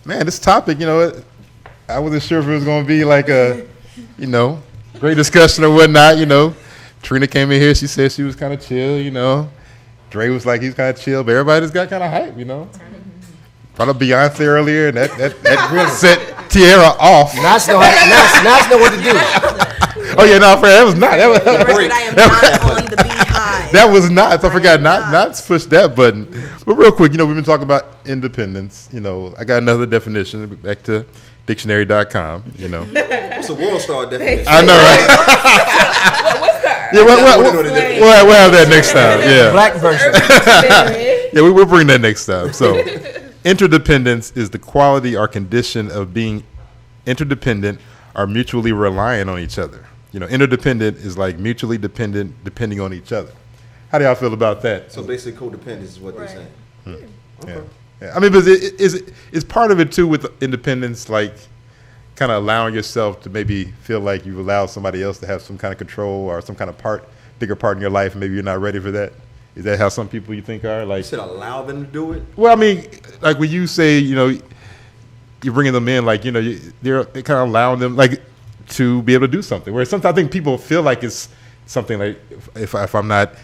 Man, this topic, I wasn't sure if it was going to be like a, great discussion or whatnot. Trina came in here. She said she was kind of chill. Dre was like he's kind of chill, but everybody just got kind of hype. Brought up Beyonce earlier, and that really set Tierra off. Nas know what to do. Oh yeah, no, that was not. That was I am not on the beehive. that was not. I forgot not to push that button. But real quick, we've been talking about independence. I got another definition. Back to dictionary.com. It's a world star definition. I know, right? What's that? Yeah, we'll have that next time. Yeah, Black version. yeah, we'll bring that next time. So, interdependence is the quality or condition of being interdependent or mutually reliant on each other. Interdependent is like mutually dependent, depending on each other. How do y'all feel about that? So basically, codependence is what they're saying. Okay. Yeah. I mean, but is part of it too with independence, like kind of allowing yourself to maybe feel like you've allowed somebody else to have some kind of control or some kind of bigger part in your life, and maybe you're not ready for that? Is that how some people you think are? Like, You should allow them to do it. well, I mean, like when you say, you're bringing them in, like, they're kind of allowing them, like, to be able to do something. Where sometimes I think people feel like it's something like, if I'm not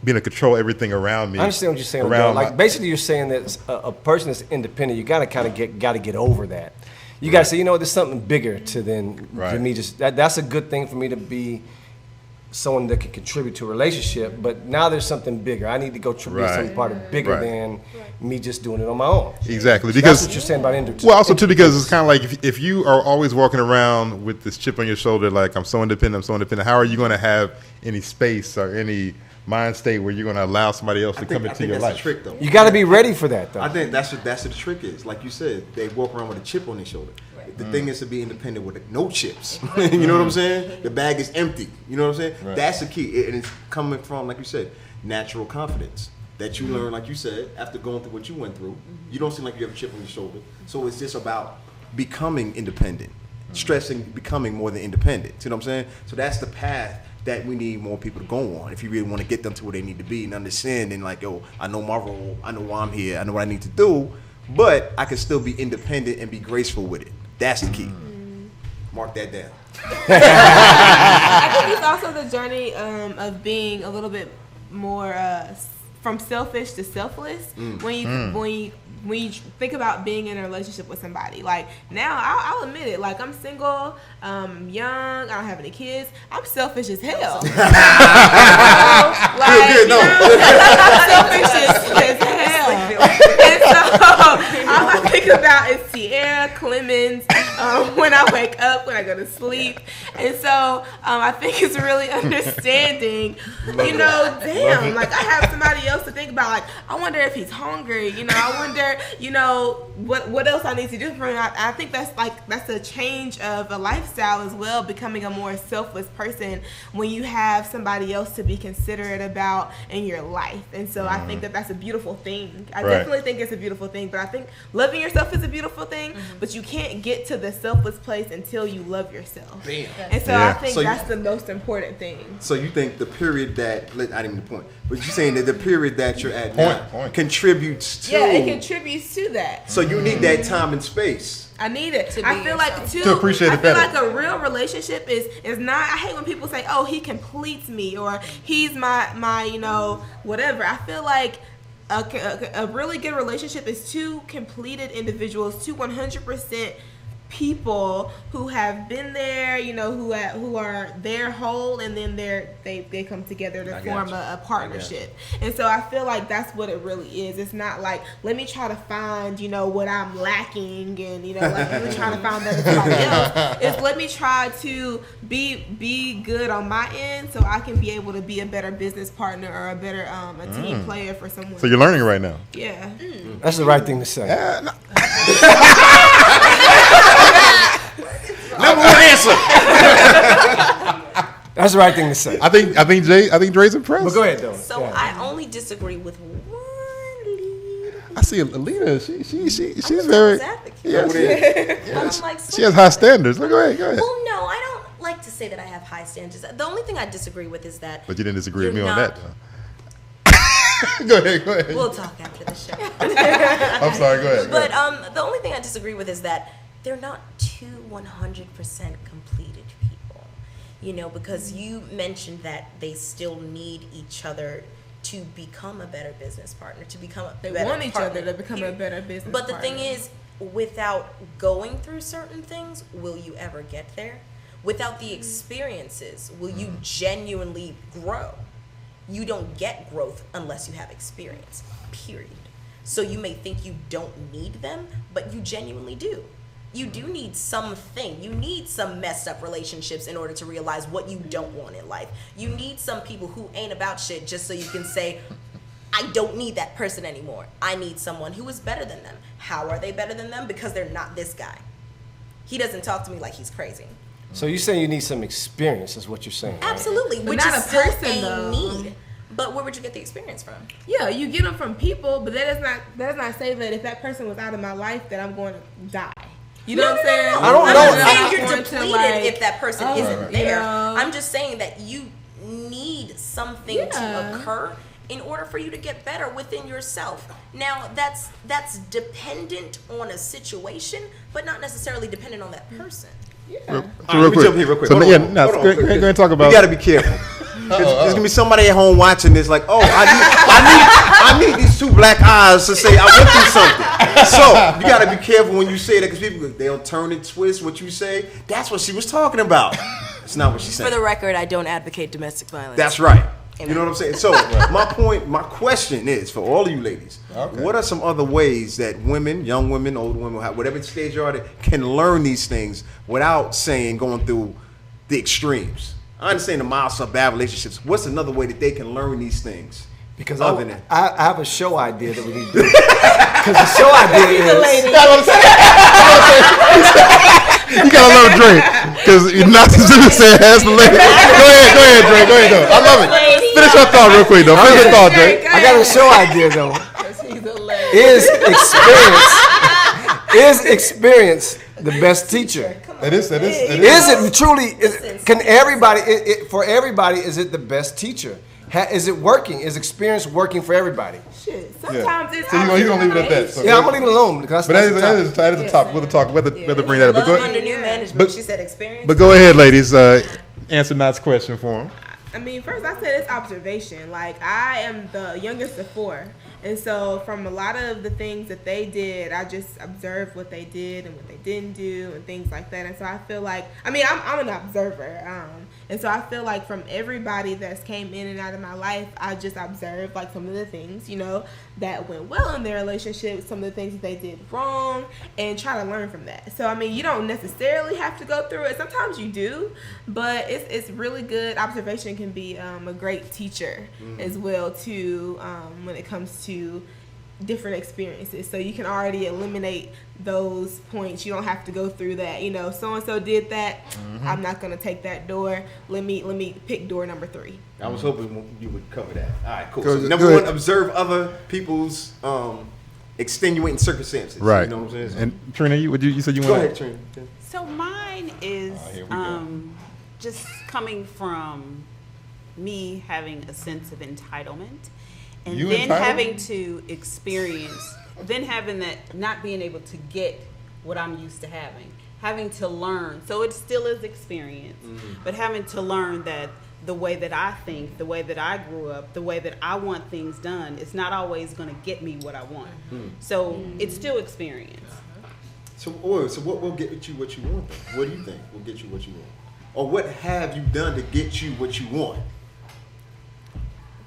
being able to control everything around me. I understand what you're saying. Like, basically, you're saying that a person that's independent, you gotta kind of get over that. You gotta say, there's something bigger than me. Just that's a good thing for me to be someone that can contribute to a relationship, but now there's something bigger. I need to go be some part of bigger than me just doing it on my own. Exactly, So because that's what you're saying about independence. Well, also too, because it's kind of like if you are always walking around with this chip on your shoulder, like I'm so independent, how are you going to have any space or any mind state where you're going to allow somebody else to come into your life? That's the trick, though. You got to be ready for that, though. I think that's what the trick is. Like you said, they walk around with a chip on their shoulder. The thing is to be independent with no chips. You know what I'm saying? The bag is empty. You know what I'm saying? Right. That's the key. And it's coming from, like you said, natural confidence that you learn, like you said, after going through what you went through. You don't seem like you have a chip on your shoulder. So it's just about becoming independent, stressing becoming more than independent. See what I'm saying? So that's the path that we need more people to go on if you really want to get them to where they need to be and understand and like, I know my role, I know why I'm here, I know what I need to do, but I can still be independent and be graceful with it. That's the key. Mark that down. I think it's also the journey of being a little bit more from selfish to selfless. When you think about being in a relationship with somebody, like now I'll admit it, like I'm single, young, I don't have any kids, I'm selfish as hell. I'm selfish as hell. And so all I think about is Sierra, Clemens, when I wake up, when I go to sleep. And so I think it's really understanding, damn, like I have somebody else to think about. Like, I wonder if he's hungry, I wonder, what else I need to do for him. I think that's a change of a lifestyle as well, becoming a more selfless person when you have somebody else to be considerate about in your life. And so I think that's a beautiful thing. I definitely think it's a beautiful thing, but I think loving yourself is a beautiful thing, but you can't get to the selfless place until you love yourself. Bam. And so I think that's the most important thing. So you think the period that, I didn't mean the point, but you're saying that the period that you're at now contributes to. Yeah, it contributes to that. So you need that time and space. I need it. I feel like to appreciate it better. I feel like a real relationship is not. I hate when people say, "Oh, he completes me," or "He's my whatever." I feel like a really good relationship is two completed individuals, two 100% people who have been there, who are their whole, and then they come together to form a partnership. And so I feel like that's what it really is. It's not like, let me try to find, what I'm lacking, and like let me try to find that in somebody else. It's let me try to be good on my end so I can be able to be a better business partner or a better a team player for someone. So you're learning right now. Yeah. That's the right thing to say. Yeah, no. Number one answer. That's the right thing to say. I think Dre's impressed. But go ahead, though. So I only disagree with one lead. I see Alita. She's very. She has high standards. Go ahead. Well, no, I don't like to say that I have high standards. The only thing I disagree with is that. But you didn't disagree with me on that. Go ahead. We'll talk after the show. I'm sorry, go ahead. But the only thing I disagree with is that they're not two 100% completed people. You know, because you mentioned that they still need each other to become a better business partner, to become a They better want each partner. other to become a better business But the partner. thing is, without going through certain things, will you ever get there? Without the experiences, will you genuinely grow? You don't get growth unless you have experience, period. So you may think you don't need them, but you genuinely do. You do need something. You need some messed up relationships in order to realize what you don't want in life. You need some people who ain't about shit just so you can say, I don't need that person anymore. I need someone who is better than them. How are they better than them? Because they're not this guy. He doesn't talk to me like he's crazy. So you're saying you need some experience, is what you're saying, right? Absolutely, But which not is a still person, a though. need. But where would you get the experience from? Yeah, you get them from people, but that does not say that if that person was out of my life that I'm going to die. You know what I'm saying? I don't I'm know. not saying I'm you're going to, depleted like, if that person isn't right. there. You know? I'm just saying that you need something to occur in order for you to get better within yourself. Now, that's dependent on a situation, but not necessarily dependent on that person. So Let me jump here real quick. So, Hold yeah, on, no, hold on, go ahead and talk about. You got to be careful. There's gonna be somebody at home watching this, like, oh, I need these two black eyes to say I went through something. So you got to be careful when you say that, because people they'll turn and twist what you say. That's what she was talking about. It's not what she said. For the record, I don't advocate domestic violence. That's right. Amen. You know what I'm saying? So my question is for all of you ladies: what are some other ways that women, young women, old women, whatever stage you are, at, can learn these things without going through the extremes? I understand the miles of bad relationships. What's another way that they can learn these things? Because other than I have a show idea that we need to do. Because the show idea is... You gotta love Dre, because you're not just gonna say it has the lady. Go ahead, Dre. Go ahead, though. I love it. Finish your thought real quick, though. Finish your thought, Dre. I got a show idea, though. He's hilarious. Is experience the best teacher? It is. Is it truly? Can everybody? For everybody, is it the best teacher? Is it working? Is experience working for everybody? Shit. Sometimes it's. So you're gonna leave it at that. So Yeah, I'm gonna leave it alone because But that is the top. We'll talk. Whether bring that up. Love But under go, new management. but- She said experience. but go ahead, ladies. Answer Knott's question for him. I mean, first I said it's observation. Like, I am the youngest of four. And so from a lot of the things that they did, I just observed what they did and what they didn't do and things like that. And so I feel like, I mean, I'm an observer. And so I feel like from everybody that's came in and out of my life, I just observed like some of the things, you know, that went well in their relationship, some of the things that they did wrong, and try to learn from that. So, I mean, you don't necessarily have to go through it. Sometimes you do, but it's really good. Observation can be a great teacher as well, too, when it comes to different experiences. So you can already eliminate those points. You don't have to go through that. You know, so and so did that. I'm not gonna take that door. Let me pick door number 3. I was hoping you would cover that. All right, cool. Go- So number go one, ahead. observe other people's extenuating circumstances. Right. You know what I'm saying? And Trina, you said you Go want ahead, Trina. So mine is here we go. just coming from me having a sense of entitlement, and You then entitled? having to experience, then having that not being able to get what I'm used to having to learn. So it still is experience, but having to learn that the way that I think, the way that I grew up, the way that I want things done, it's not always going to get me what I want. So it's still experience. So what will get you what you want then? What do you think will get you what you want? Or what have you done to get you what you want?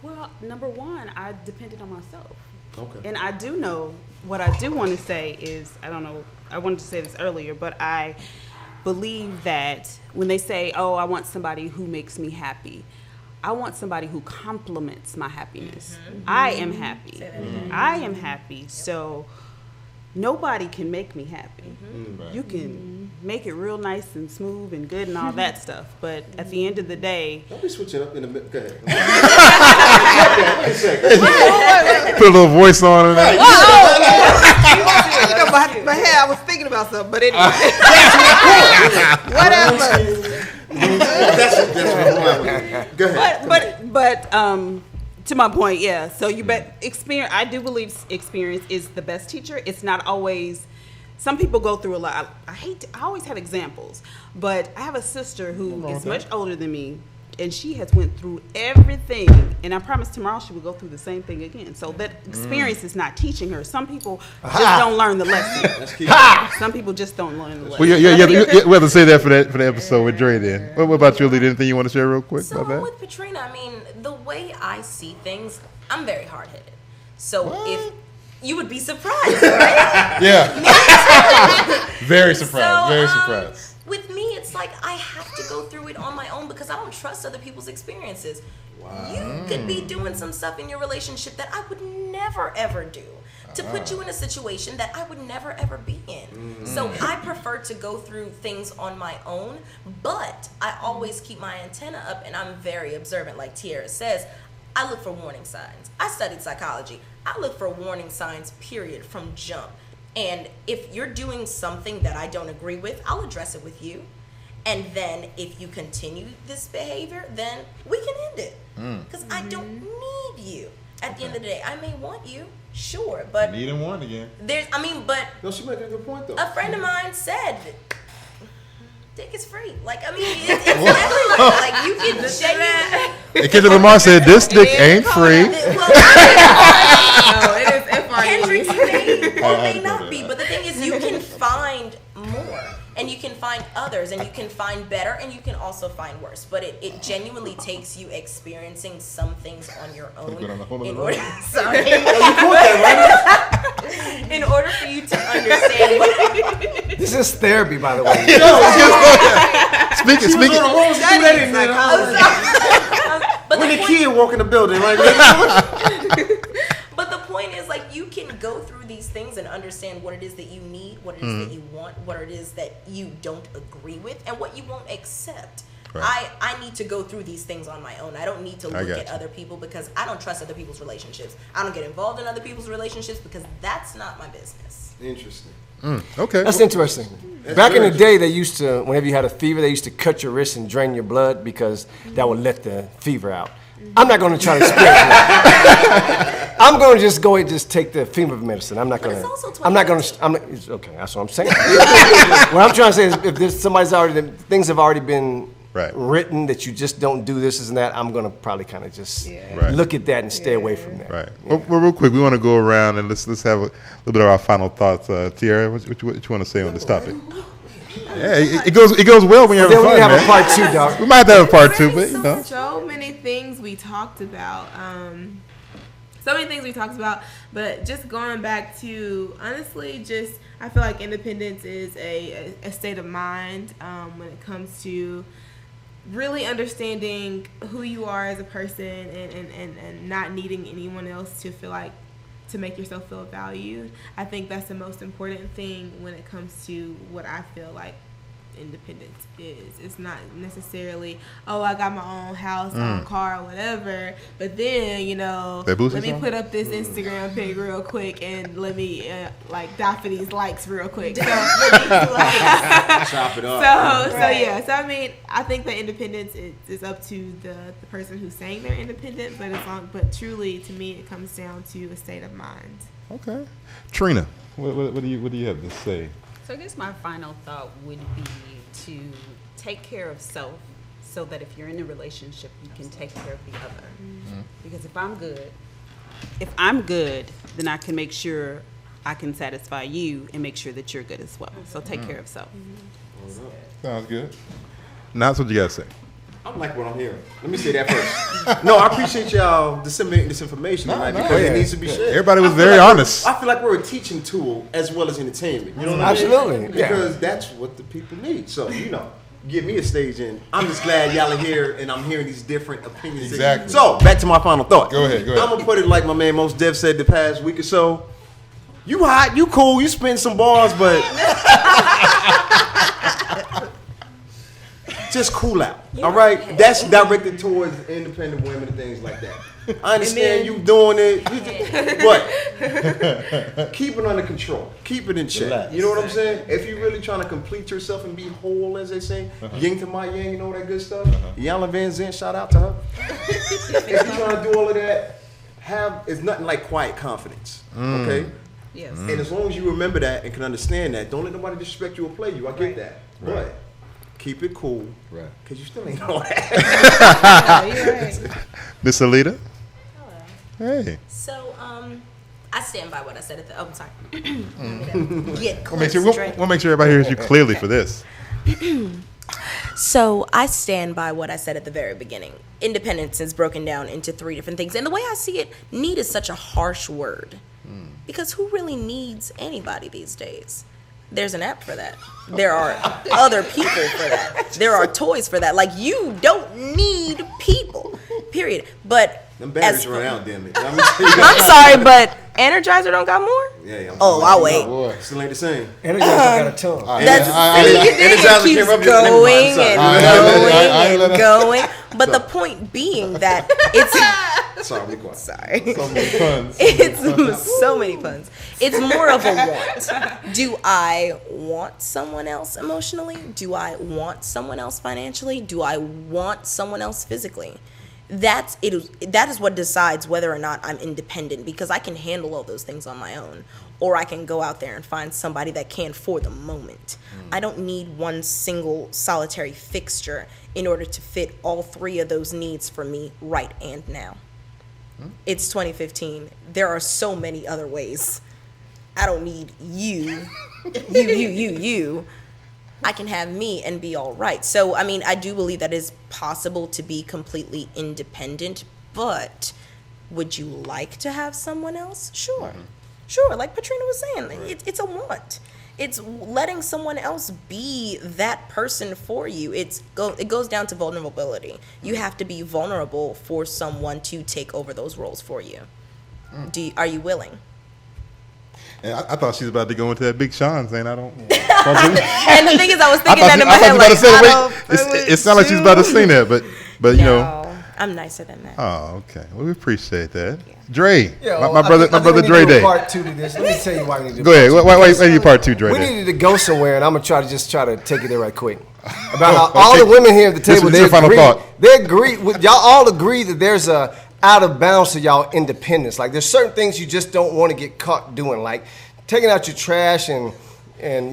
Well, number one, I depended on myself. Okay. And I do know, what I do want to say is, I don't know, I wanted to say this earlier, but I believe that when they say, oh, I want somebody who makes me happy, I want somebody who complements my happiness. I am happy. I am happy. So nobody can make me happy. You can make it real nice and smooth and good and all that stuff. But at the end of the day, Don't be switching up in the middle. Go ahead. Put a little voice on it. But hey, I was thinking about something, but anyway. Whatever. That's what I'm with. Go ahead. but To my point, yeah. So you bet experience. I do believe experience is the best teacher. It's not always. Some people go through a lot. I always have examples, but I have a sister who is much older than me, and she has went through everything. And I promise tomorrow she will go through the same thing again. So that experience is not teaching her. Some people just don't learn the lesson. Some people just don't learn the lesson. Well, we have to say that for the episode with Dre. Then, what about you, Lee? Anything you want to share real quick So about that? with Patrina, I mean, the way I see things, I'm very hard-headed. So if you would be surprised, right? Yeah. Very surprised. So, Very surprised. With me, it's like I have to go through it on my own because I don't trust other people's experiences. Wow. You could be doing some stuff in your relationship that I would never ever do to put you in a situation that I would never ever be in. So I prefer to go through things on my own, but I always keep my antenna up and I'm very observant. Like Tiara says, I look for warning signs. I studied psychology. I look for warning signs, period, from jump. And if you're doing something that I don't agree with, I'll address it with you. And then if you continue this behavior, then we can end it. Because I don't need you. At the end of the day, I may want you, sure, but Need and want again. but No, she made a good point though. a friend of mine said, dick is free. Like, I mean, it's everywhere. Like, you can genuinely. And Kendrick Lamar said, "This dick ain't free." Well, it is FRE. Kendrick may or may not be, but the thing is, you can find more, and you can find others, and you can find better, and you can also find worse. But it genuinely takes you experiencing some things on your own in order. Sorry. In order for you to understand what. This is therapy, by the way. Speaking. But When the kid walk in the building, right? But the point is, like, you can go through these things and understand what it is that you need, what it is that you want, what it is that you don't agree with, and what you won't accept. Right. I need to go through these things on my own. I don't need to look at other people because I don't trust other people's relationships. I don't get involved in other people's relationships because that's not my business. Interesting. Okay. That's interesting. Back in the day, they used to, whenever you had a fever, they used to cut your wrist and drain your blood because that would let the fever out. I'm not going to try to experience that. I'm going to just go and just take the fever medicine. I'm not going to. It's okay. That's what I'm saying. What I'm trying to say is, if there's things have already been written that you just don't do this and that, I'm going to probably kind of just look at that and stay away from that. Right. Yeah. Well, real quick, we want to go around and let's have a little bit of our final thoughts. Tiara, what you want to say on this topic? Yeah, it goes well when you're having fun, we have man. a part 2, dog. We might have a part 2, but you know. So many things we talked about. But just going back to, honestly, just I feel like independence is a state of mind when it comes to really understanding who you are as a person and not needing anyone else to feel like to make yourself feel valued. I think that's the most important thing when it comes to what I feel like independence is. It's not necessarily, oh, I got my own house, own car, whatever, but then, you know, let me put up this Instagram pic real quick and let me like die for these likes real quick. So, chop it up. So I mean, I think that independence is up to the person who's saying they're independent, but truly, to me, it comes down to a state of mind. Okay. Trina, what do you have to say? So I guess my final thought would be to take care of self so that if you're in a relationship, you can take care of the other. Mm-hmm. Because if I'm good, then I can make sure I can satisfy you and make sure that you're good as well. So take care of self. Mm-hmm. Sounds good. Now that's what you got to say. I'm like what I'm hearing. Let me say that first. No, I appreciate y'all disseminating this information tonight because it needs to be shared. Everybody was very honest. I feel like we're a teaching tool as well as entertainment. You know what Absolutely. I mean? Because that's what the people need. So, you know, give me a stage in. I'm just glad y'all are here and I'm hearing these different opinions. Exactly. So, back to my final thought. Go ahead. I'm going to put it like my man Mos Def said the past week or so. You hot, you cool, you spin some bars, but just cool out. All right? That's directed towards independent women and things like that. I understand you doing it, but keep it under control. Keep it in check. Relax. You know what I'm saying? If you're really trying to complete yourself and be whole, as they say, yin to my yang, you know that good stuff? Yana Van Zant, shout out to her. If you're trying to do all of that, it's nothing like quiet confidence. Okay. Yes. And as long as you remember that and can understand that, don't let nobody disrespect you or play you. I get that. Right. But keep it cool. Right. Because you still ain't all that. Yeah, you're right. Miss Alita? Hello. Hey. So, I stand by what I said at the. Oh, I'm sorry. Get We'll make, close, sure, Drake. we'll make sure everybody hears you clearly for this. So I stand by what I said at the very beginning. Independence is broken down into 3 different things. And the way I see it, need is such a harsh word. Because who really needs anybody these days? There's an app for that. There are other people for that. There are toys for that. Like, you don't need people, period. But Them batteries run out, damn it. I'm sorry, but Energizer don't got more? Yeah, Oh, I'll wait. Still ain't the same. Energizer got a tongue. That's Energizer it keeps came up going with it. I and going. But the point being that it's Sorry, be quiet. sorry. So many puns. It's so many puns. It's more of a want. Do I want someone else emotionally? Do I want someone else financially? Do I want someone else physically? That is what decides whether or not I'm independent, because I can handle all those things on my own, or I can go out there and find somebody that can for the moment. I don't need one single solitary fixture in order to fit all 3 of those needs for me right and now. It's 2015. There are so many other ways. I don't need you. I can have me and be all right. So, I mean, I do believe that it's possible to be completely independent, but would you like to have someone else? Sure. Sure, like Patrina was saying, it's a want. It's letting someone else be that person for you. It goes down to vulnerability. You have to be vulnerable for someone to take over those roles for you. Are you willing? And I thought she was about to go into that Big Sean saying, I don't. And the thing is, I was thinking that in my I head, thought she was like, about to say, wait, it sounded like she was about to sing that, but you know. No, I'm nicer than that. Oh, okay. Well, we appreciate that. Dre, Yeah, my brother Dre Day. Part 2 to this. Let me tell you why we need to do Go ahead. part two. Why do you part 2, Dre We Day? needed to go somewhere, and I'm gonna try to take it there right quick. About how all the women here at the table, This is your final thought. they agree with y'all. All agree that there's a out of bounds to y'all independence. Like, there's certain things you just don't want to get caught doing, like taking out your trash and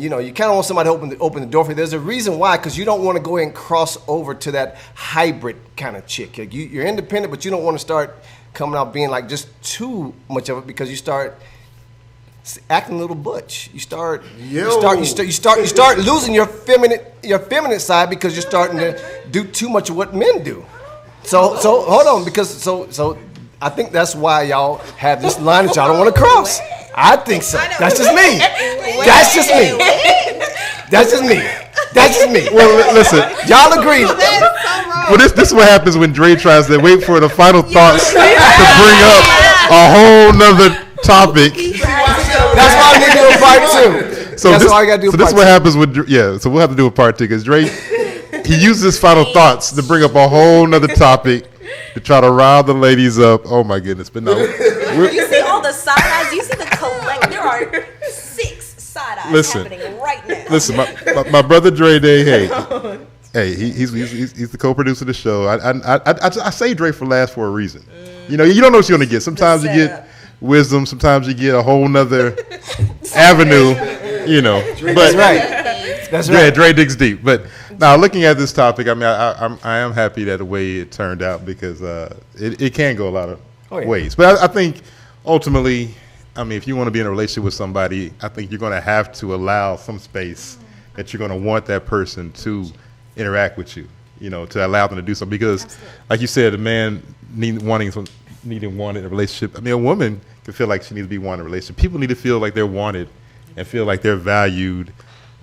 you know, you kind of want somebody to open the door for you. There's a reason why, because you don't want to go ahead and cross over to that hybrid kind of chick. Like, you're independent, but you don't want to start coming out being like just too much of it, because you start acting a little butch. You start losing your feminine side, because you're starting to do too much of what men do. So hold on, because so I think that's why y'all have this line that y'all don't want to cross. I think so. That's just me. That's just me. That's just me. That's just me. Well, listen. Y'all agree. Well, this is what happens when Dre tries to wait for the final thoughts to bring up a whole nother topic. That's why I need to do a part 2. So That's this, why I got to do a so part this is what happens with so we'll have to do a part 2, because Dre, he uses his final thoughts to bring up a whole nother topic to try to rile the ladies up. Oh my goodness! But no, You see all the side eyes. You see the collect. There are 6 side eyes happening right now. Listen, my brother Dre Day. Hey, he's the co-producer of the show. I say Dre for last for a reason. You know, you don't know what you're gonna get. Sometimes you get wisdom. Sometimes you get a whole nother avenue. You know, That's right. That's right. Dre digs deep. But now, looking at this topic, I mean, I am happy that the way it turned out, because it can go a lot of ways. But I think ultimately, I mean, if you want to be in a relationship with somebody, I think you're going to have to allow some space that you're going to want that person to interact with you, you know, to allow them to do something. Because, like you said, a man needing wanted in a relationship. I mean, a woman can feel like she needs to be wanted in a relationship. People need to feel like they're wanted and feel like they're valued.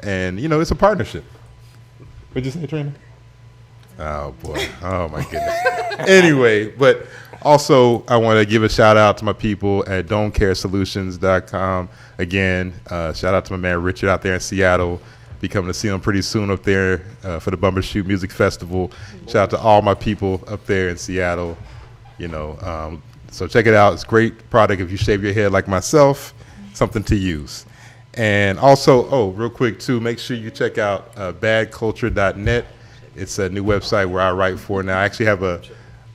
And, you know, it's a partnership. What'd you say, Trina? Oh, boy. Oh, my goodness. Anyway, but also I want to give a shout out to my people at don'tcaresolutions.com. Again, shout out to my man Richard out there in Seattle. Be coming to see him pretty soon up there for the Bumbershoot Music Festival. Shout out to all my people up there in Seattle. You know, so check it out. It's a great product if you shave your head like myself. Something to use. And also, real quick too, make sure you check out badculture.net. It's a new website where I write for now. I actually have a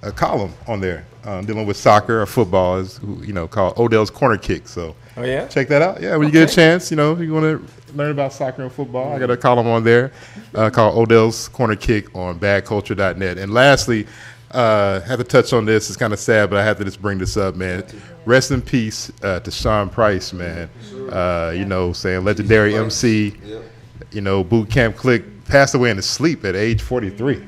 a column on there dealing with soccer or football, called Odell's Corner Kick. So Oh yeah. check that out. Yeah, when you get a chance, if you want to learn about soccer and football, I got a column on there called Odell's Corner Kick on badculture.net. And lastly, I have to touch on this. It's kind of sad, but I have to just bring this up, man. Rest in peace to Sean Price, man. Saying legendary MC, boot camp click, passed away in his sleep at age 43.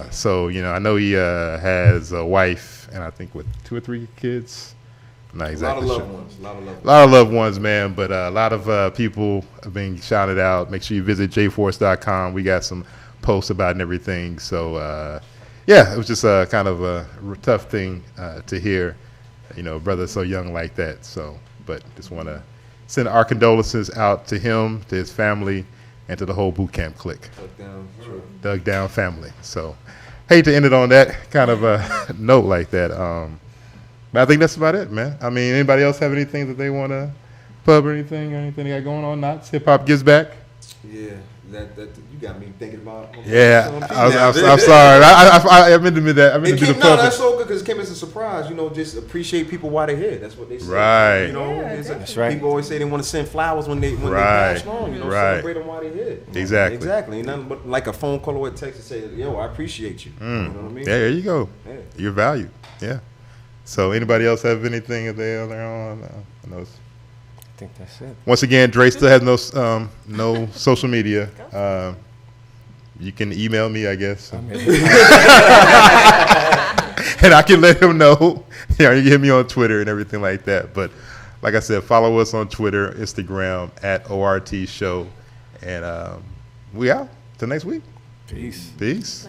So I know he has a wife and I think with 2 or 3 kids. I'm not exactly sure. A lot of loved ones, man. But a lot of people are being shouted out. Make sure you visit jforce.com. We got some posts about it and everything. So it was just kind of a tough thing to hear. Brother so young like that. So, but just want to send our condolences out to him, to his family, and to the whole boot camp clique. Dug Down family. So, hate to end it on that kind of a note like that. But I think that's about it, man. I mean, anybody else have anything that they want to pub or anything they got going on? Knots, Hip Hop Gives Back? Yeah, that you got me thinking about. Yeah, I'm sorry. I meant to admit that. I meant to do the pub. That's so good because it came as a surprise. Just appreciate people while they're here. That's what they say. Right. That's right. People always say they want to send flowers when they pass on. Celebrate them while they're here. Exactly. Ain't nothing but like a phone call or a text to say, "Yo, I appreciate you." You know what I mean? Yeah, there you go. Yeah. You're valued. Yeah. So, anybody else have anything that they're on? I think that's it. Once again, Dre still has no social media. You can email me, I guess. And I can let him know. You can hit me on Twitter and everything like that. But like I said, follow us on Twitter, Instagram @ORT Show. And we out till next week. Peace. Peace.